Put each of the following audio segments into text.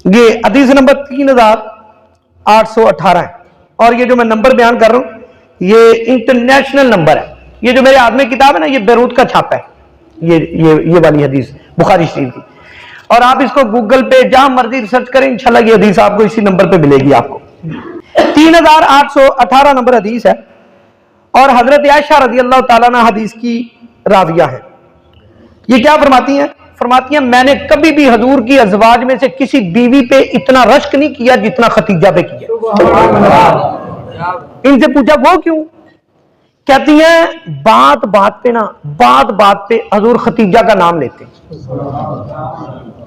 یہ حدیث نمبر 3818 ہے، اور یہ جو میں نمبر بیان کر رہا ہوں یہ انٹرنیشنل نمبر ہے. یہ جو میرے ہاتھ میں کتاب ہے نا یہ بیروت کا چھاپا ہے، یہ والی حدیث بخاری شریف کی. اور آپ اس کو گوگل پہ جہاں مرضی ریسرچ کریں انشاءاللہ یہ حدیث آپ کو اسی نمبر پہ ملے گی. آپ کو 3818 نمبر حدیث ہے، اور حضرت عائشہ رضی اللہ تعالیٰ عنہ حدیث کی راویہ ہے. یہ کیا فرماتی ہیں؟ فرماتی ہیں میں نے کبھی بھی حضور کی ازواج میں سے کسی بیوی پہ اتنا رشک نہیں کیا جتنا ختیجہ پہ کیا. ان سے پوچھا وہ کیوں؟ کہتی ہیں بات بات پہ حضور ختیجہ کا نام لیتے.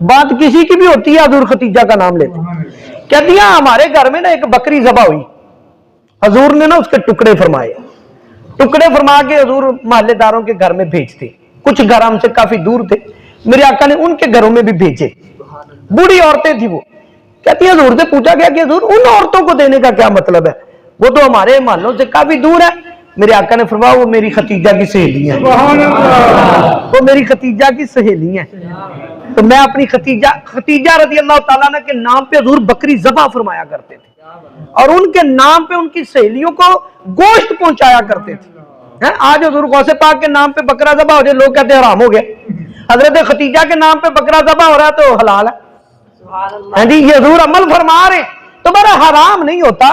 بات کسی کی بھی ہوتی ہے حضور ختیجہ کا نام لیتے. کہتی ہیں ہمارے گھر میں نا ایک بکری ذبح ہوئی، حضور نے نا اس کے ٹکڑے فرما کے حضور محلے داروں کے گھر میں بھیجتے. کچھ گھر ہم سے کافی دور تھے، میرے آقا نے ان کے گھروں میں بھی بھیجے. بوڑھی عورتیں تھی وہ. کہتی ہیں حضور سے پوچھا گیا کہ حضور ان عورتوں کو دینے کا کیا مطلب ہے، وہ تو ہمارے محلوں سے کافی دور ہے. میرے آقا نے فرمایا وہ میری ختیجہ کی سہیلی ہیں، وہ میری ختیجہ کی سہیلی ہیں. تو میں اپنی ختیجہ رضی اللہ تعالیٰ عنہ کے نام پہ حضور بکری ذبح فرمایا کرتے تھے، اور ان کے نام پہ ان کی سہیلیوں کو گوشت پہنچایا کرتے تھے. آج حضور غوث پاک کے نام پہ بکرا ذبح ہو جائے لوگ کہتے ہیں حرام ہو گیا. حضرت ختیجہ کے نام پہ بکرا ذبح ہو رہا ہے تو حلال ہے. جی یہ حضور عمل فرما رہے ہیں تو بڑا حرام نہیں ہوتا.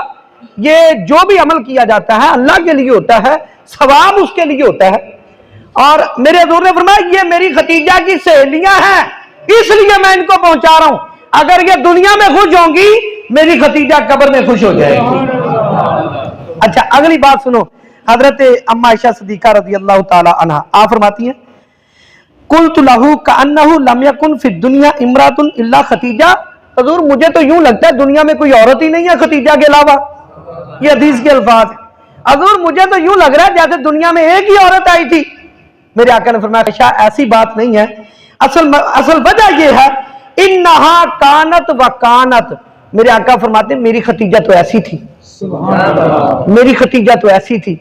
یہ جو بھی عمل کیا جاتا ہے اللہ کے لیے ہوتا ہے، ثواب اس کے لیے ہوتا ہے. اور میرے حضور نے فرمایا یہ میری ختیجہ کی سہیلیاں ہیں اس لیے میں ان کو پہنچا رہا ہوں. اگر یہ دنیا میں خوش ہوں گی میری ختیجہ قبر میں خوش ہو جائے گی. اچھا اگلی بات سنو. حضرت اما عائشہ صدیقہ رضی اللہ تعالی عنہا آپ فرماتی ہیں قلت له كأنه لم يكن في الدنيا امرأة الا ختیجہ. حضور مجھے تو یوں لگتا ہے دنیا میں کوئی عورت ہی نہیں ہے ختیجہ کے علاوہ. یہ حدیث کے الفاظ ہیں. حضور مجھے تو یوں لگ رہا ہے جیسے دنیا میں ایک ہی عورت آئی تھی. میرے آقا نے فرمایا عائشہ ایسی بات نہیں ہے، اصل وجہ یہ ہے انہا کانت و کانت. میرے آقا فرماتے ہیں میری ختیجہ تو ایسی تھی، میری ختیجہ تو ایسی تھی.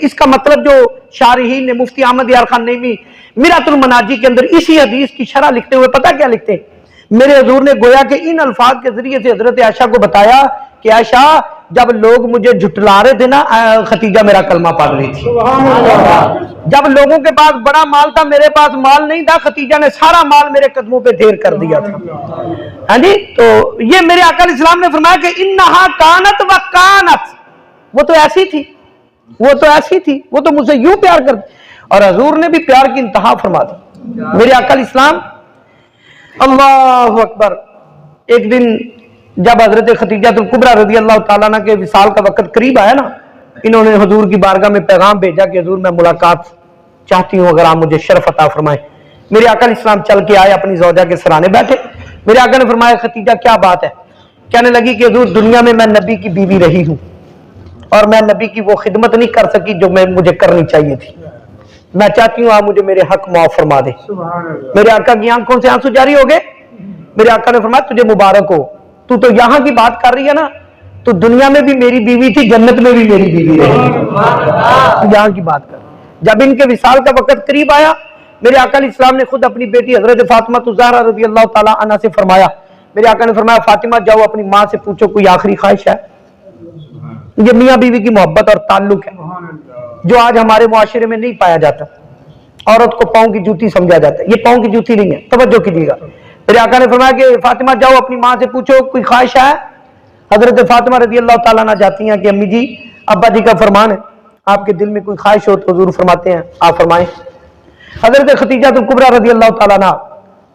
اس کا مطلب جو شارحین نے مفتی احمد یار خان نعیمی میرات المناجی کے اندر اسی حدیث کی شرح لکھتے ہوئے پتہ کیا لکھتے ہیں؟ میرے حضور نے گویا کہ ان الفاظ کے ذریعے سے حضرت عائشہ کو بتایا کہ عائشہ جب لوگ مجھے جھٹلا رہے تھے نا ختیجہ میرا کلمہ پڑھ رہی تھی. جب لوگوں کے پاس بڑا مال تھا میرے پاس مال نہیں تھا، ختیجہ نے سارا مال میرے قدموں پہ ڈھیر کر دیا تھا. ہاں جی تو یہ میرے آقا علیہ السلام نے فرمایا کہ انہا کانت و کانت. وہ تو ایسی تھی، وہ تو ایسی تھی، وہ تو مجھ سے یوں پیار کرتی. اور حضور نے بھی پیار کی انتہا فرما دی. میرے آقا علیہ السلام اللہ اکبر. ایک دن جب حضرت ختیجہ الکبریٰ رضی اللہ تعالیٰ عنہ کے وصال کا وقت قریب آیا نا، انہوں نے حضور کی بارگاہ میں پیغام بھیجا کہ حضور میں ملاقات چاہتی ہوں اگر آپ مجھے شرف عطا فرمائیں. میرے آقا علیہ السلام چل کے آئے، اپنی زوجہ کے سرانے بیٹھے. میرے آقا نے فرمایا ختیجہ کیا بات ہے؟ کہنے لگی کہ حضور دنیا میں نبی کی بیوی رہی ہوں اور میں نبی کی وہ خدمت نہیں کر سکی جو مجھے کرنی چاہیے تھی. میں چاہتی ہوں آپ مجھے میرے حق معاف فرما دیں. میرے آقا کی آنکھوں سے آنسو جاری ہو گئے. میرے آقا نے فرمایا تجھے مبارک ہو، تو یہاں کی بات کر رہی ہے نا، تو دنیا میں بھی میری بیوی تھی، جنت میں بھی میری بیوی رہی. یہاں کی بات کر. جب ان کے وصال کا وقت قریب آیا میرے آقا علیہ السلام نے خود اپنی بیٹی حضرت فاطمہ الزہرا رضی اللہ تعالیٰ عنہ سے فرمایا. میرے آقا نے فرمایا فاطمہ جاؤ اپنی ماں سے پوچھو کوئی آخری خواہش ہے. یہ میاں بیوی کی محبت اور تعلق ہے جو آج ہمارے معاشرے میں نہیں پایا جاتا. عورت کو پاؤں کی جوتی سمجھا جاتا ہے، یہ پاؤں کی جوتی نہیں ہے، توجہ کیجیے گا. میرے آقا نے فرمایا کہ فاطمہ جاؤ اپنی ماں سے پوچھو کوئی خواہش ہے. حضرت فاطمہ رضی اللہ تعالیٰ عنہ جاتی ہیں کہ امی جی ابا جی کا فرمان ہے آپ کے دل میں کوئی خواہش ہو تو حضور فرماتے ہیں آپ فرمائیں. حضرت ختیجہ الکبریٰ رضی اللہ تعالیٰ عنہ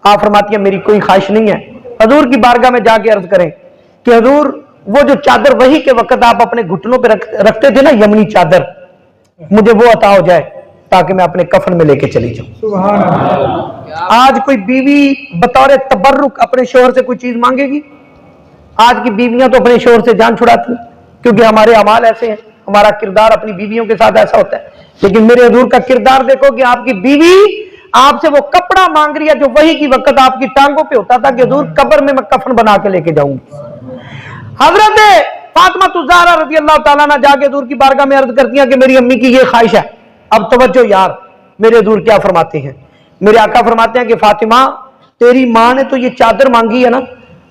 آپ فرماتی ہیں میری کوئی خواہش نہیں ہے. حضور کی بارگاہ میں جا کے عرض کریں کہ حضور وہ جو چادر وحی کے وقت آپ اپنے گھٹنوں پہ رکھتے تھے نا یمنی چادر، مجھے وہ عطا ہو جائے تاکہ میں اپنے کفن میں لے کے چلی جاؤں. آج کوئی بیوی بطور تبرک اپنے شوہر سے کوئی چیز مانگے گی؟ آج کی بیویاں تو اپنے شوہر سے جان چھڑاتی ہیں کیونکہ ہمارے اعمال ایسے ہیں، ہمارا کردار اپنی بیویوں کے ساتھ ایسا ہوتا ہے. لیکن میرے حضور کا کردار دیکھو کہ آپ کی بیوی آپ سے وہ کپڑا مانگ رہی ہے جو وہی کی وقت آپ کی ٹانگوں پہ ہوتا تھا کہ حضور قبر میں کفن بنا کے لے کے جاؤں گی. حضرت فاطمہ الزہرا رضی اللہ تعالیٰ عنہ جا کے حضور کی بارگاہ میں عرض کرتی ہیں کہ میری امی کی یہ خواہش ہے. اب توجہ یار، میرے حضور کیا فرماتے ہیں؟ میرے آقا فرماتے ہیں کہ فاطمہ تیری ماں نے تو یہ چادر مانگی ہے نا،